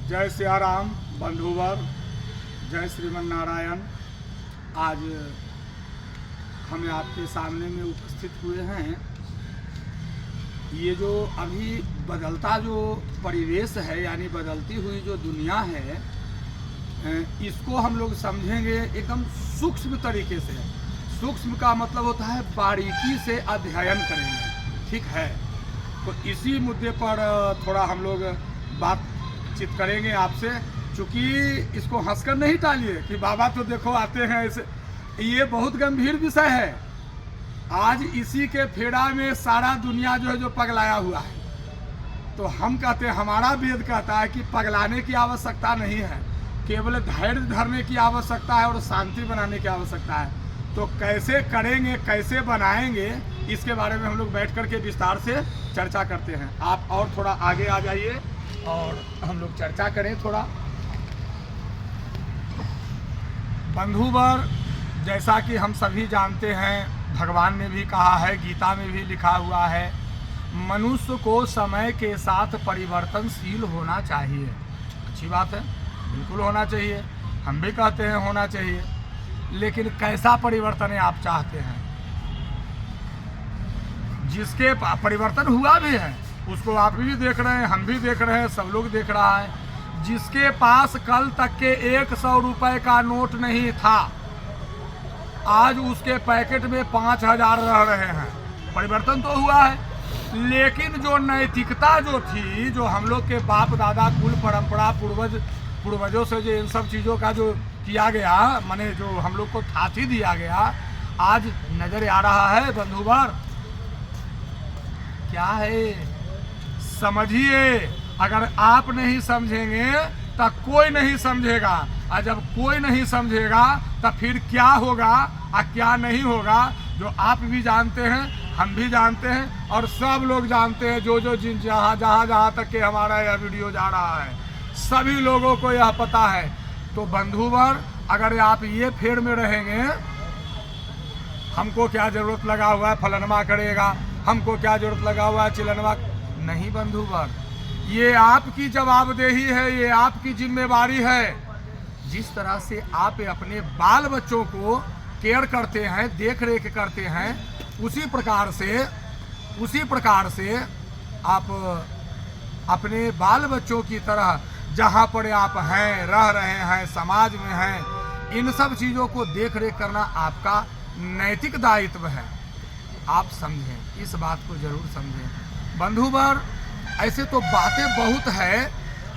जय सिया राम बंधुवर, जय श्रीमन नारायण। आज हम आपके सामने में उपस्थित हुए हैं। ये जो अभी बदलता जो परिवेश है, यानी बदलती हुई जो दुनिया है, इसको हम लोग समझेंगे एकदम सूक्ष्म तरीके से। सूक्ष्म का मतलब होता है बारीकी से अध्ययन करेंगे, ठीक है। तो इसी मुद्दे पर थोड़ा हम लोग बातचीत करेंगे आपसे, क्योंकि इसको हंसकर नहीं टालिए कि बाबा तो देखो आते हैं ऐसे। ये बहुत गंभीर विषय है। आज इसी के फेरा में सारा दुनिया जो है जो पगलाया हुआ है। तो हम कहते हैं, हमारा वेद कहता है कि पगलाने की आवश्यकता नहीं है, केवल धैर्य धरने की आवश्यकता है और शांति बनाने की आवश्यकता है। तो कैसे करेंगे, कैसे बनाएंगे, इसके बारे में हम लोग बैठ कर के विस्तार से चर्चा करते हैं। आप और थोड़ा आगे आ जाइए और हम लोग चर्चा करें थोड़ा। बंधुवर, जैसा कि हम सभी जानते हैं, भगवान ने भी कहा है, गीता में भी लिखा हुआ है, मनुष्य को समय के साथ परिवर्तनशील होना चाहिए। अच्छी बात है, बिल्कुल होना चाहिए। हम भी कहते हैं होना चाहिए, लेकिन कैसा परिवर्तन है आप चाहते हैं? जिसके परिवर्तन हुआ भी है उसको आप भी देख रहे हैं, हम भी देख रहे हैं, सब लोग देख रहा है। जिसके पास कल तक के 100 रुपए का नोट नहीं था, आज उसके पैकेट में 5000 रह रहे हैं। परिवर्तन तो हुआ है, लेकिन जो नैतिकता जो थी, जो हम लोग के बाप दादा कुल परंपरा पूर्वजों से जो इन सब चीज़ों का जो किया गया, माने जो हम लोग को थाती दिया गया, आज नजर आ रहा है बंधुवर। क्या है समझिए। अगर आप नहीं समझेंगे तो कोई नहीं समझेगा, और जब कोई नहीं समझेगा तो फिर क्या होगा और क्या नहीं होगा, जो आप भी जानते हैं, हम भी जानते हैं और सब लोग जानते हैं। जो जिन जहाँ तक के हमारा यह वीडियो जा रहा है, सभी लोगों को यह पता है। तो बंधुवर, अगर आप ये फेर में रहेंगे, हमको क्या जरूरत लगा हुआ है फलनमा करेगा, हमको क्या जरूरत लगा हुआ है चिलनवा, नहीं बंधुवर, ये आपकी जवाबदेही है, ये आपकी जिम्मेवारी है। जिस तरह से आप अपने बाल बच्चों को केयर करते हैं, देख रेख करते हैं, उसी प्रकार से आप अपने बाल बच्चों की तरह जहाँ पर आप हैं, रह रहे हैं, समाज में हैं, इन सब चीज़ों को देख रेख करना आपका नैतिक दायित्व है। आप समझें, इस बात को जरूर समझें बंधुवर। ऐसे तो बातें बहुत है,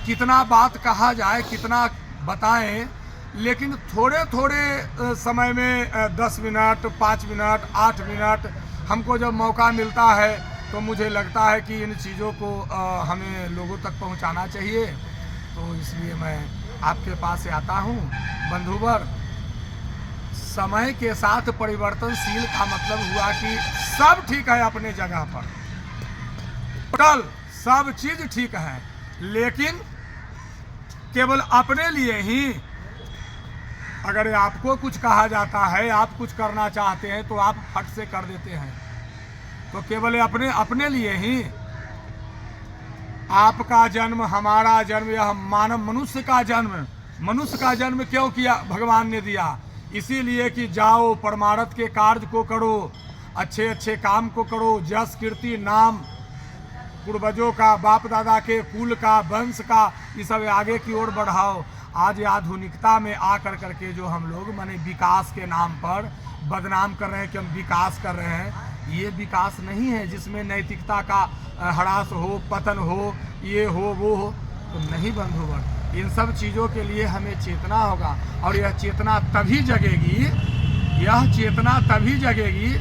कितना बात कहा जाए, कितना बताएं, लेकिन थोड़े थोड़े समय में 10 मिनट, 5 मिनट, 8 मिनट हमको जब मौका मिलता है, तो मुझे लगता है कि इन चीज़ों को हमें लोगों तक पहुंचाना चाहिए। तो इसलिए मैं आपके पास से आता हूं बंधुवर। समय के साथ परिवर्तनशील का मतलब हुआ कि सब ठीक है अपने जगह पर, टोटल सब चीज ठीक है, लेकिन केवल अपने लिए ही अगर आपको कुछ कहा जाता है, आप कुछ करना चाहते हैं, तो आप फट से कर देते हैं। तो केवल अपने लिए ही आपका जन्म, हमारा जन्म, यह मानव मनुष्य का जन्म क्यों किया भगवान ने दिया? इसीलिए कि जाओ परमार्थ के कार्य को करो, अच्छे अच्छे काम को करो, यश कीर्ति नाम पूर्वजों का, बाप दादा के कुल का, वंश का, ये सब आगे की ओर बढ़ाओ। आज आधुनिकता में आकर करके जो हम लोग माने विकास के नाम पर बदनाम कर रहे हैं कि हम विकास कर रहे हैं, ये विकास नहीं है जिसमें नैतिकता का ह्रास हो, पतन हो, ये हो वो हो। तो नहीं बंधुवर, इन सब चीज़ों के लिए हमें चेतना होगा, और यह चेतना तभी जगेगी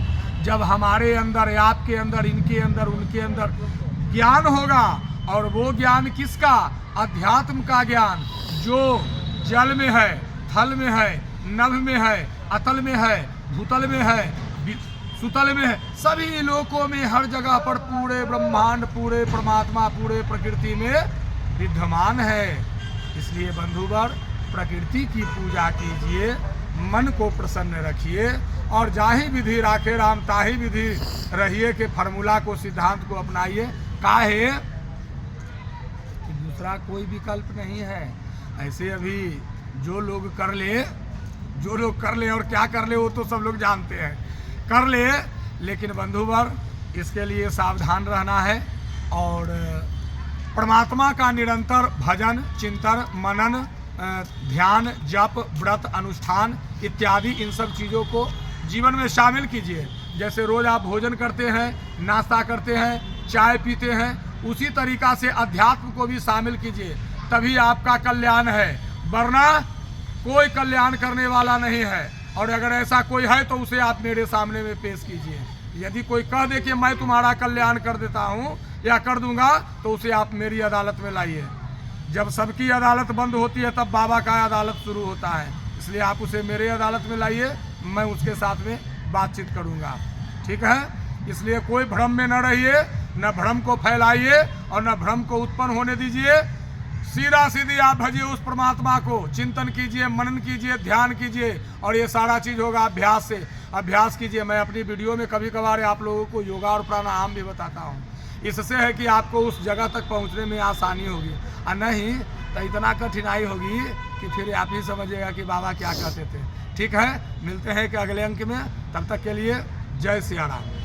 जब हमारे अंदर, आपके अंदर, इनके अंदर, उनके अंदर ज्ञान होगा। और वो ज्ञान किसका? अध्यात्म का ज्ञान, जो जल में है, थल में है, नभ में है, अतल में है, भूतल में है, सुतल में है, सभी लोकों में, हर जगह पर, पूरे ब्रह्मांड, पूरे परमात्मा, पूरे प्रकृति में विद्यमान है। इसलिए बंधुवर, प्रकृति की पूजा कीजिए, मन को प्रसन्न रखिए, और जाहि विधि राखे राम ताहि विधि रहिए के फॉर्मूला को, सिद्धांत को अपनाइए। काहे दूसरा कोई विकल्प नहीं है। ऐसे अभी जो लोग कर ले और क्या कर ले वो तो सब लोग जानते हैं, कर ले, लेकिन बंधुवर इसके लिए सावधान रहना है और परमात्मा का निरंतर भजन, चिंतन, मनन, ध्यान, जप, व्रत, अनुष्ठान इत्यादि इन सब चीज़ों को जीवन में शामिल कीजिए। जैसे रोज़ आप भोजन करते हैं, नाश्ता करते हैं, चाय पीते हैं, उसी तरीक़ा से अध्यात्म को भी शामिल कीजिए, तभी आपका कल्याण है, वरना कोई कल्याण करने वाला नहीं है। और अगर ऐसा कोई है तो उसे आप मेरे सामने में पेश कीजिए। यदि कोई कह दे कि मैं तुम्हारा कल्याण कर देता हूँ या कर दूंगा, तो उसे आप मेरी अदालत में लाइए। जब सबकी अदालत बंद होती है तब बाबा का अदालत शुरू होता है, इसलिए आप उसे मेरे अदालत में लाइए, मैं उसके साथ में बातचीत करूँगा, ठीक है। इसलिए कोई भ्रम में न रहिए, न भ्रम को फैलाइए और न भ्रम को उत्पन्न होने दीजिए। सीधा सीधी आप भजिए उस परमात्मा को, चिंतन कीजिए, मनन कीजिए, ध्यान कीजिए, और ये सारा चीज़ होगा अभ्यास से। अभ्यास कीजिए। मैं अपनी वीडियो में कभी कभार आप लोगों को योगा और प्राणायाम भी बताता हूँ, इससे है कि आपको उस जगह तक पहुँचने में आसानी होगी, और नहीं तो इतना कठिनाई होगी कि फिर आप ही समझिएगा कि बाबा क्या कहते थे। ठीक है, मिलते हैं कि अगले अंक में, तब तक के लिए जय सिया राम।